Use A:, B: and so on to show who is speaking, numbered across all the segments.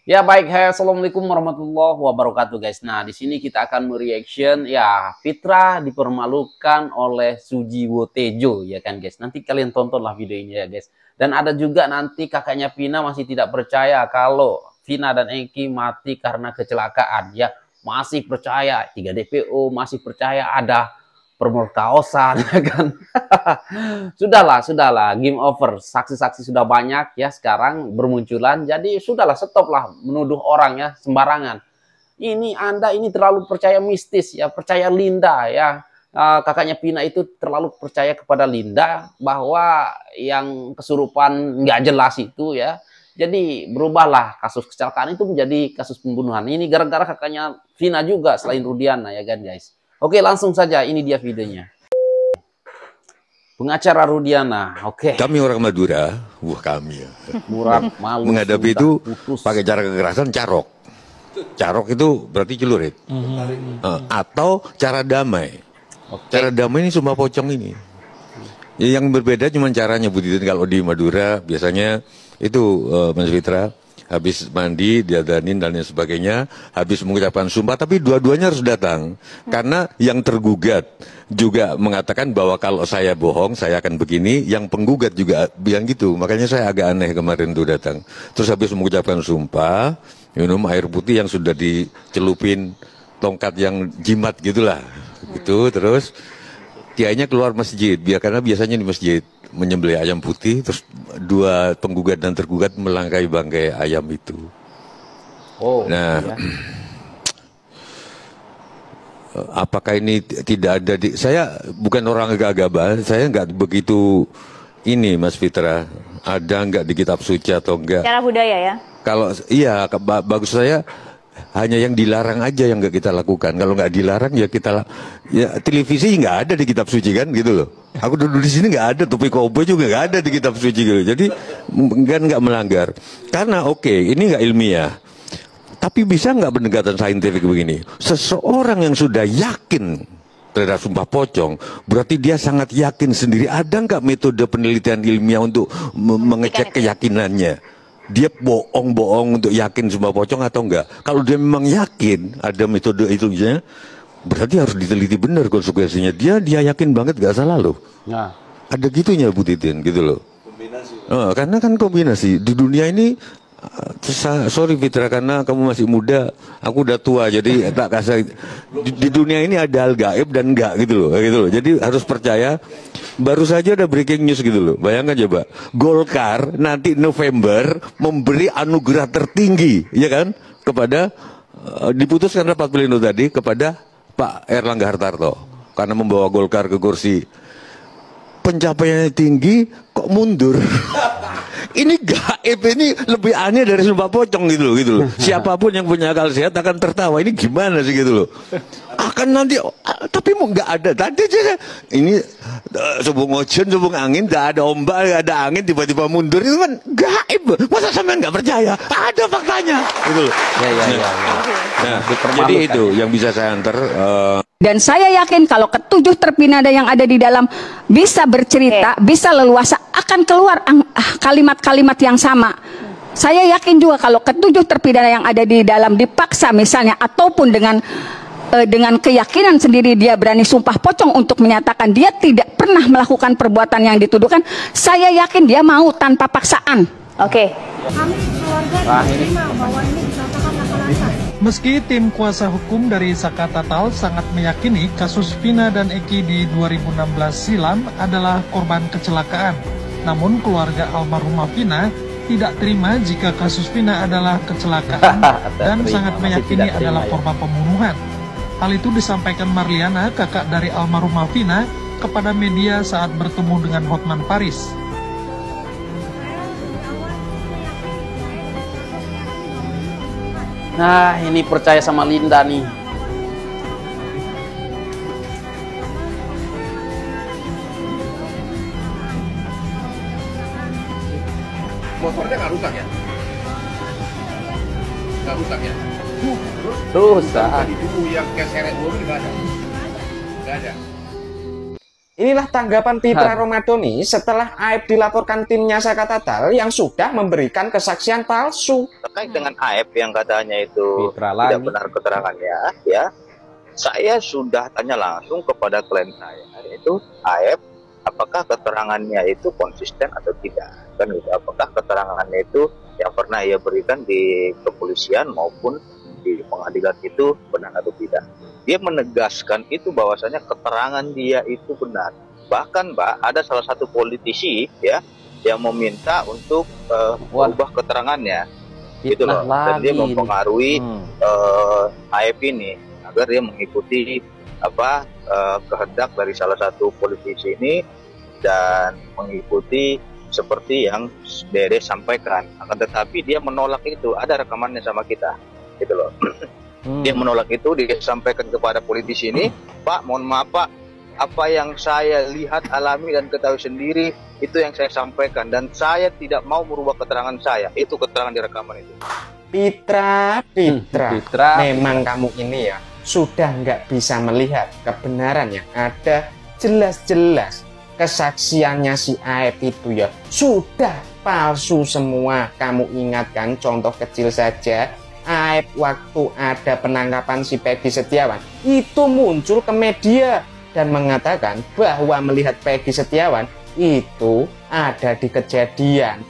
A: Ya baik, hai, assalamualaikum warahmatullahi wabarakatuh guys. Nah di sini kita akan mereaction ya Fitra dipermalukan oleh Sujiwo Tejo ya kan guys. Nanti kalian tontonlah video ini ya guys. Dan ada juga nanti kakaknya Vina masih tidak percaya kalau Vina dan Eki mati karena kecelakaan ya. Masih percaya 3 DPO, masih percaya ada permerkaosan ya kan. Sudahlah, game over. Saksi-saksi sudah banyak ya sekarang bermunculan. Jadi sudahlah, stoplah menuduh orang ya sembarangan. Ini Anda ini terlalu percaya mistis ya, percaya Linda ya. Kakaknya Pina itu terlalu percaya kepada Linda bahwa yang kesurupan nggak jelas itu ya. Jadi berubahlah kasus kecelakaan itu menjadi kasus pembunuhan. Ini gara-gara kakaknya Vina juga selain Rudiana ya kan guys. Oke langsung saja ini dia videonya. Pengacara Rudiana, oke.
B: Kami orang Madura, kami ya.
A: Murad, malu,
B: menghadapi itu pakai cara kekerasan carok. Carok itu berarti celurit. Atau cara damai. Cara damai ini sumpah pocong ini. Ya, yang berbeda cuma caranya Bu Titin. Kalau di Madura biasanya itu Mas Fitra habis mandi, diadanin dan lain sebagainya, habis mengucapkan sumpah, tapi dua-duanya harus datang. Karena yang tergugat juga mengatakan bahwa kalau saya bohong, saya akan begini, yang penggugat juga bilang gitu. Makanya saya agak aneh kemarin tuh datang. Terus habis mengucapkan sumpah, minum air putih yang sudah dicelupin tongkat yang jimat gitulah. Gitu, terus kiainya keluar masjid, karena biasanya di masjid menyembelih ayam putih, terus dua penggugat dan tergugat melangkai bangkai ayam itu. Oh, nah, iya. Apakah ini tidak ada di? Saya bukan orang agama, saya nggak begitu ini, Mas Fitra. Ada nggak di kitab suci atau enggak?
C: Cara budaya ya?
B: Kalau iya, bagus saya. Hanya yang dilarang aja yang nggak kita lakukan. Kalau nggak dilarang ya kita, ya televisi nggak ada di kitab suci kan gitu loh. Aku duduk di sini nggak ada, topi koboi juga nggak ada di kitab suci gitu. Jadi kan nggak melanggar. Karena oke, ini nggak ilmiah. Tapi bisa nggak pendekatan saintifik begini? Seseorang yang sudah yakin terhadap sumpah pocong, berarti dia sangat yakin sendiri. Ada nggak metode penelitian ilmiah untuk mengecek keyakinannya? Dia bohong-bohong untuk yakin sumpah pocong atau enggak? Kalau dia memang yakin ada metode itu, berarti harus diteliti benar konsekuensinya. Dia yakin banget gak salah loh. Nah. Ada gitunya Bu Titin gitu loh. Kombinasi. Karena kan kombinasi di dunia ini. Sorry Fitra, karena kamu masih muda, aku udah tua, jadi tak kasih. Di dunia ini ada hal gaib dan enggak gitu loh. Jadi harus percaya. Baru saja ada breaking news gitu loh. Bayangkan coba, Golkar nanti November memberi anugerah tertinggi, ya kan, kepada diputuskan rapat pleno tadi kepada Pak Erlangga Hartarto karena membawa Golkar ke kursi. Pencapaiannya tinggi, kok mundur? Ini gaib, ini lebih aneh dari sumpah pocong gitu loh. Siapapun yang punya akal sehat akan tertawa. Ini gimana sih gitu loh? Akan nanti, tapi mau nggak ada. Tadi aja ini subung ocean, subung angin, nggak ada ombak, nggak ada angin, tiba-tiba mundur itu kan gaib. Masa sampean nggak percaya? Ada faktanya, gitu loh. Nah, jadi itu yang bisa saya antar.
D: Dan saya yakin kalau ketujuh terpidana yang ada di dalam bisa bercerita, bisa leluasa, akan keluar kalimat-kalimat yang sama. Saya yakin juga kalau ketujuh terpidana yang ada di dalam dipaksa misalnya, ataupun dengan keyakinan sendiri dia berani sumpah pocong untuk menyatakan dia tidak pernah melakukan perbuatan yang dituduhkan, saya yakin dia mau tanpa paksaan.
C: Oke.
E: Kami keluarga menerima bahwa ini dikatakan laka-laka.
F: Meski tim kuasa hukum dari Saka Tatal sangat meyakini kasus Vina dan Eki di 2016 silam adalah korban kecelakaan, namun keluarga almarhumah Vina tidak terima jika kasus Vina adalah kecelakaan dan sangat meyakini adalah korban pembunuhan. Hal itu disampaikan Marliana, kakak dari almarhumah Vina, kepada media saat bertemu dengan Hotman Paris.
A: Nah, ini percaya sama Linda nih.
G: Motornya nggak rusak ya? Nggak rusak ya?
A: Rusak.
G: Tadi dulu yang keseret dulu nggak ada. Nggak ada.
C: Inilah tanggapan Pitra Romadhoni setelah Aib dilaporkan timnya Saka Tatal yang sudah memberikan kesaksian palsu.
H: Terkait dengan Aib yang katanya itu tidak benar keterangannya, ya, saya sudah tanya langsung kepada klien saya, yaitu Aib, apakah keterangannya itu konsisten atau tidak, kan gitu. Apakah keterangannya itu yang pernah ia berikan di kepolisian maupun di pengadilan itu benar atau tidak. Dia menegaskan itu bahwasanya keterangan dia itu benar. Bahkan Mbak, ada salah satu politisi ya yang meminta untuk merubah keterangannya, gitu loh. Dan dia mempengaruhi Aib ini agar dia mengikuti kehendak dari salah satu politisi ini dan mengikuti seperti yang Dede sampaikan. Akan tetapi dia menolak itu, ada rekamannya sama kita, gitu loh. Dia menolak itu, dia sampaikan kepada politisi ini, Pak, mohon maaf Pak, apa yang saya lihat, alami dan ketahui sendiri, itu yang saya sampaikan, dan saya tidak mau merubah keterangan saya. Itu keterangan di rekaman itu.
C: Pitra, memang kamu ini ya sudah nggak bisa melihat kebenaran yang ada. Jelas-jelas kesaksiannya si Aib itu ya sudah palsu semua. Kamu ingatkan contoh kecil saja, Aib waktu ada penangkapan si Peggy Setiawan itu muncul ke media dan mengatakan bahwa melihat Peggy Setiawan itu ada di kejadian.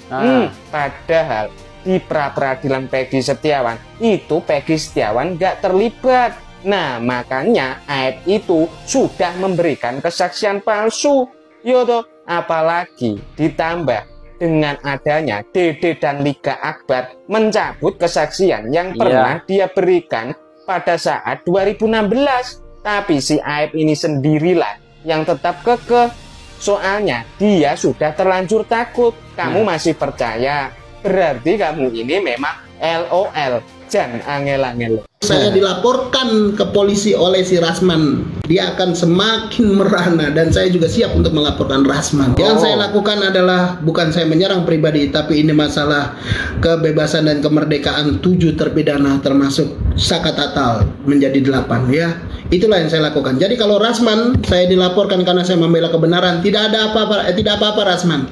C: Padahal di pra-peradilan Peggy Setiawan itu Peggy Setiawan nggak terlibat. Nah makanya Aib itu sudah memberikan kesaksian palsu. Yoto, apalagi ditambah dengan adanya Dede dan Liga Akbar mencabut kesaksian yang pernah dia berikan pada saat 2016. Tapi si Aib ini sendirilah yang tetap kekeh. Soalnya dia sudah terlanjur takut. Kamu masih percaya? Berarti kamu ini memang LOL. Jan angel-angel.
I: Saya dilaporkan ke polisi oleh si Rasman. Dia akan semakin merana dan saya juga siap untuk melaporkan Rasman. Yang saya lakukan adalah bukan saya menyerang pribadi, tapi ini masalah kebebasan dan kemerdekaan 7 terpidana termasuk Saka Tatal menjadi 8 ya. Itulah yang saya lakukan. Jadi kalau Rasman saya dilaporkan karena saya membela kebenaran, tidak ada apa-apa, tidak apa-apa Rasman.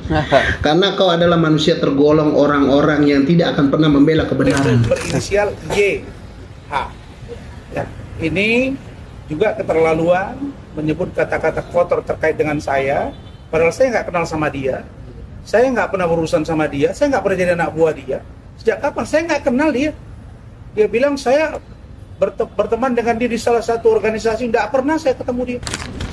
I: Karena kau adalah manusia tergolong orang-orang yang tidak akan pernah membela kebenaran.
J: Berinisial Y. H. Ya, ini juga keterlaluan menyebut kata-kata kotor terkait dengan saya, padahal saya nggak kenal sama dia, saya nggak pernah berurusan sama dia, saya nggak pernah jadi anak buah dia. Sejak kapan? Saya nggak kenal dia. Dia bilang saya berteman dengan dia di salah satu organisasi, nggak pernah saya ketemu dia.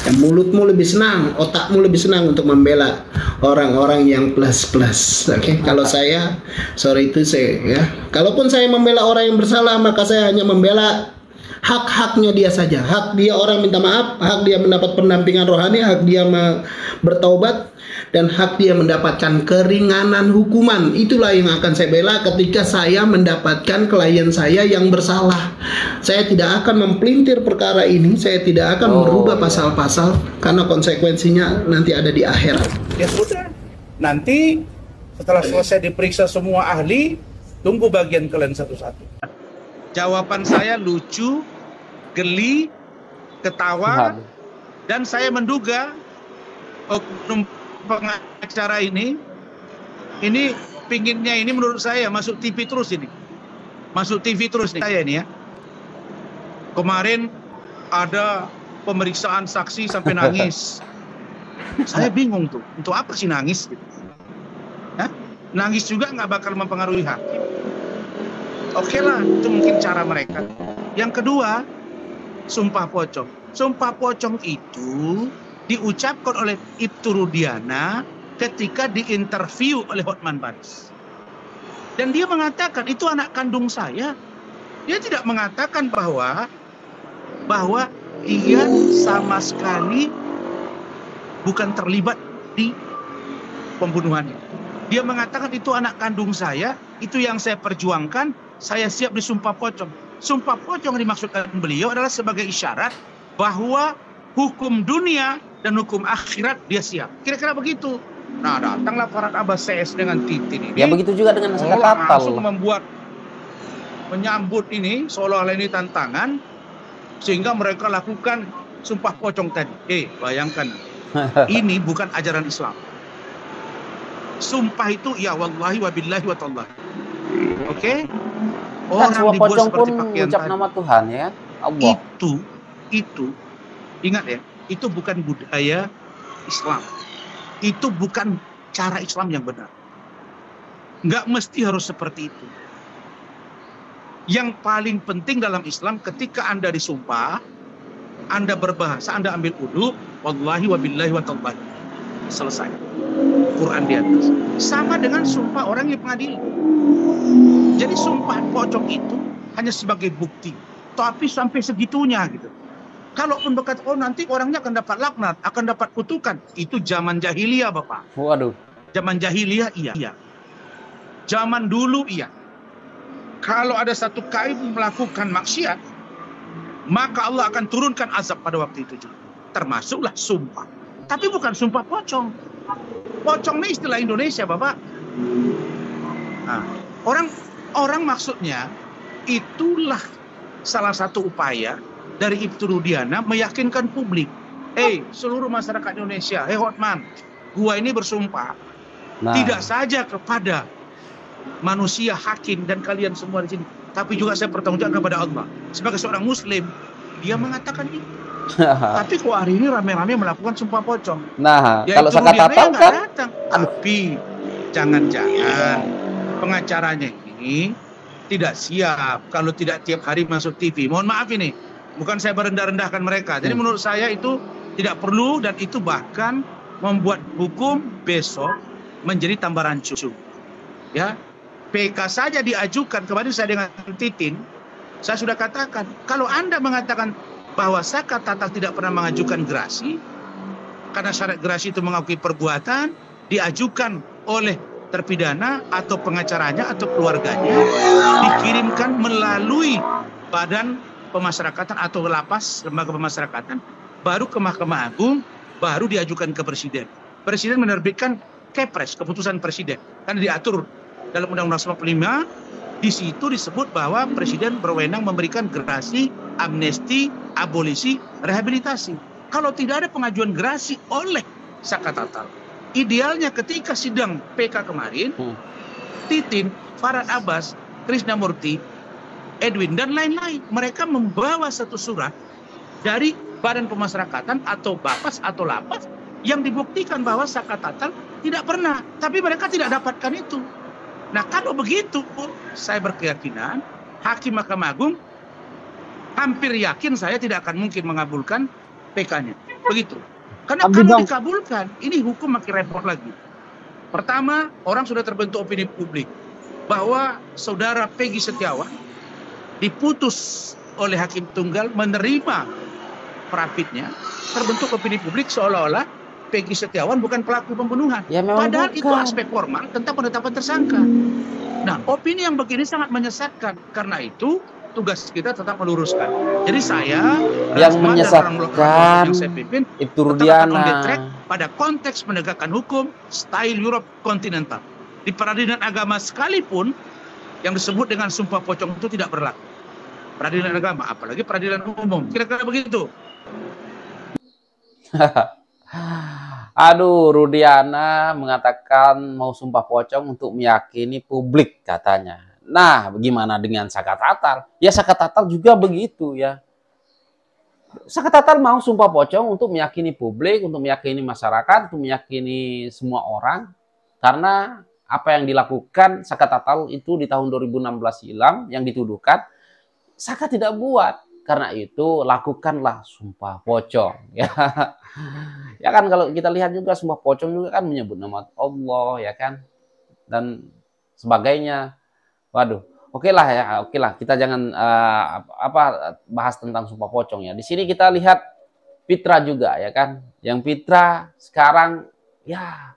I: Ya, mulutmu lebih senang, otakmu lebih senang untuk membela orang-orang yang plus-plus. Oke, kalau saya, sorry itu saya ya. Kalaupun saya membela orang yang bersalah, maka saya hanya membela hak-haknya dia saja. Hak dia orang minta maaf, hak dia mendapat pendampingan rohani, hak dia bertaubat, dan hak dia mendapatkan keringanan hukuman. Itulah yang akan saya bela ketika saya mendapatkan klien saya yang bersalah. Saya tidak akan mempelintir perkara ini, saya tidak akan merubah pasal-pasal karena konsekuensinya nanti ada di akhirat.
J: Ya sudah, nanti setelah selesai diperiksa semua ahli, tunggu bagian kalian satu-satu. Jawaban saya lucu, geli, ketawa, dan saya menduga oknum pengacara ini pinginnya ini menurut saya masuk TV terus ini. Masuk TV terus nih saya ini ya. Kemarin ada pemeriksaan saksi sampai nangis. Saya bingung tuh, untuk apa sih nangis gitu? Hah? Nangis juga nggak bakal mempengaruhi hakim. Oke lah, itu mungkin cara mereka. Yang kedua, sumpah pocong. Sumpah pocong itu diucapkan oleh Ibtu Rudiana ketika diinterview oleh Hotman Paris. Dan dia mengatakan itu anak kandung saya. Dia tidak mengatakan bahwa dia sama sekali bukan terlibat di pembunuhannya. Dia mengatakan itu anak kandung saya, itu yang saya perjuangkan, saya siap disumpah pocong. Sumpah pocong yang dimaksudkan beliau adalah sebagai isyarat bahwa hukum dunia dan hukum akhirat dia siap. Kira-kira begitu. Nah, datanglah Farhad Abbas CS dengan Titin ini.
A: Ya begitu juga dengan Saka Tatal.
J: Langsung menyambut ini seolah-olah ini tantangan, sehingga mereka lakukan sumpah pocong tadi. Bayangkan Ini bukan ajaran Islam. Sumpah itu ya wallahi wabillahi wa tallahi. Oke?
A: Kan semua
J: dibuat
A: pocong pun
J: seperti pakaian
A: mengucap
J: tadi.
A: nama Tuhan ya. Allah.
J: Itu ingat ya, itu bukan budaya Islam. Itu bukan cara Islam yang benar. Nggak mesti harus seperti itu. Yang paling penting dalam Islam, ketika Anda disumpah, Anda berbahasa, Anda ambil wudu, wallahi wabillahi wa tallahi. Selesai. Quran di atas. Sama dengan sumpah orang yang pengadilan. Jadi sumpah pocong itu hanya sebagai bukti. Tapi sampai segitunya gitu. Kalaupun berkata, oh nanti orangnya akan dapat laknat, akan dapat kutukan. Itu zaman jahiliyah, Bapak.
A: Waduh.
J: Zaman jahiliyah, iya. Zaman dulu, iya. Kalau ada satu kaum melakukan maksiat, maka Allah akan turunkan azab pada waktu itu juga. Termasuklah sumpah. Tapi bukan sumpah pocong. Pocong ini istilah Indonesia, Bapak. Nah, orang maksudnya, itulah salah satu upaya dari Ibtu Rudiana meyakinkan publik. Seluruh masyarakat Indonesia, Hotman, gua ini bersumpah. Tidak saja kepada manusia, hakim, dan kalian semua di sini, tapi juga saya bertanggung jawab kepada Allah. Sebagai seorang Muslim, dia mengatakan itu. Tapi kok hari ini rame-rame melakukan sumpah pocong.
A: Nah,
J: ya,
A: kalau Sakatatal kan
J: datang. Tapi jangan-jangan pengacaranya ini tidak siap kalau tidak tiap hari masuk TV. Mohon maaf ini, bukan saya merendah-rendahkan mereka. Jadi menurut saya itu tidak perlu, dan itu bahkan membuat hukum besok menjadi tambah rancu. Ya, PK saja diajukan. Kemarin saya dengan Titin, saya sudah katakan, kalau Anda mengatakan bahwa Sakatatal tidak pernah mengajukan gerasi, karena syarat gerasi itu mengakui perbuatan, diajukan oleh terpidana atau pengacaranya atau keluarganya, dikirimkan melalui badan pemasyarakatan atau lapas, lembaga pemasyarakatan, baru ke Mahkamah Agung, baru diajukan ke Presiden. Presiden menerbitkan Kepres, keputusan Presiden, karena diatur dalam Undang-Undang 45, di situ disebut bahwa Presiden berwenang memberikan gerasi, amnesti, abolisi, rehabilitasi. Kalau tidak ada pengajuan gerasi oleh Sakatatal, idealnya ketika sidang PK kemarin, Titin, Farhad Abbas, Krisnamurti, Edwin, dan lain-lain, mereka membawa satu surat dari Badan Pemasyarakatan atau Bapas atau Lapas yang dibuktikan bahwa Sakatatal tidak pernah, tapi mereka tidak dapatkan itu. Nah, kalau begitu, saya berkeyakinan Hakim Mahkamah Agung hampir yakin saya tidak akan mungkin mengabulkan PK-nya. Begitu. Karena kalau dikabulkan, ini hukum makin repot lagi. Pertama, orang sudah terbentuk opini publik bahwa saudara Peggy Setiawan diputus oleh Hakim Tunggal menerima perapitnya. Terbentuk opini publik seolah-olah Peggy Setiawan bukan pelaku pembunuhan. Ya, padahal bukan. Itu aspek formal tentang penetapan tersangka. Nah, opini yang begini sangat menyesatkan. Karena itu, tugas kita tetap meluruskan. Jadi saya
A: yang menyesatkan
J: yang saya pimpin
A: itu Rudiana
J: pada konteks penegakan hukum style Europe kontinental. Di peradilan agama sekalipun yang disebut dengan sumpah pocong itu tidak berlaku. Peradilan agama, apalagi peradilan umum. Kira-kira begitu.
A: Aduh, Rudiana mengatakan mau sumpah pocong untuk meyakini publik katanya. Nah, bagaimana dengan Sakatatal? Ya, Sakatatal juga begitu ya. Sakatatal mau sumpah pocong untuk meyakini publik, untuk meyakini masyarakat, untuk meyakini semua orang. Karena apa yang dilakukan Sakatatal itu di tahun 2016 silam yang dituduhkan, Saka tidak buat. Karena itu lakukanlah sumpah pocong. Ya. Ya kan, kalau kita lihat juga sumpah pocong juga kan menyebut nama Allah ya kan, dan sebagainya. Waduh, oke lah ya, oke lah, kita jangan bahas tentang sumpah pocong ya. Di sini kita lihat Fitra juga ya kan, yang Fitra sekarang ya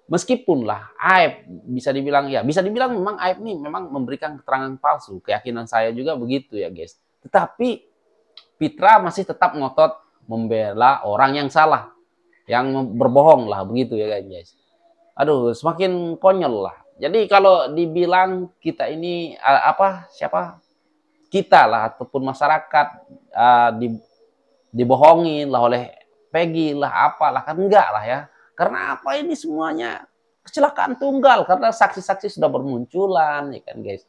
A: meskipun lah Aib bisa dibilang ya, bisa dibilang memang Aib nih memang memberikan keterangan palsu, keyakinan saya juga begitu ya guys. Tetapi Fitra masih tetap ngotot membela orang yang salah, yang berbohong lah begitu ya guys. Aduh, semakin konyol lah. Jadi kalau dibilang kita ini siapa kita lah ataupun masyarakat dibohongin lah oleh Peggy lah, apalah, kan enggak lah ya. Karena apa, ini semuanya kecelakaan tunggal, karena saksi-saksi sudah bermunculan, ya kan guys.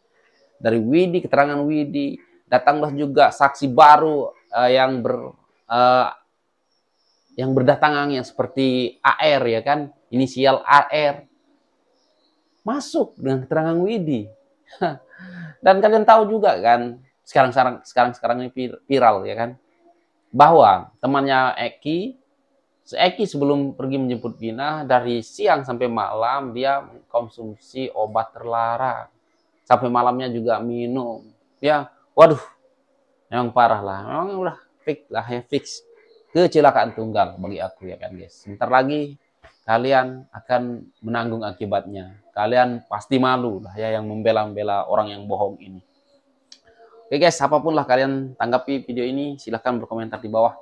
A: Dari Widi, keterangan Widi, datanglah juga saksi baru yang berdatangan yang seperti AR, ya kan, inisial AR, masuk dengan keterangan Widi. Dan kalian tahu juga kan, sekarang ini viral, ya kan, bahwa temannya Eki sebelum pergi menjemput Vina, dari siang sampai malam dia konsumsi obat terlarang. Sampai malamnya juga minum. Ya, waduh, memang parah lah. Memang udah fix lah ya, fix. Kecelakaan tunggal bagi aku, ya kan guys. Sebentar lagi kalian akan menanggung akibatnya. Kalian pasti malu lah ya yang membela-bela orang yang bohong ini. Oke guys, apapun lah kalian tanggapi video ini, silahkan berkomentar di bawah.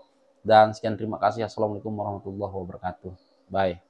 A: Dan sekian, terima kasih. Assalamualaikum warahmatullahi wabarakatuh. Bye.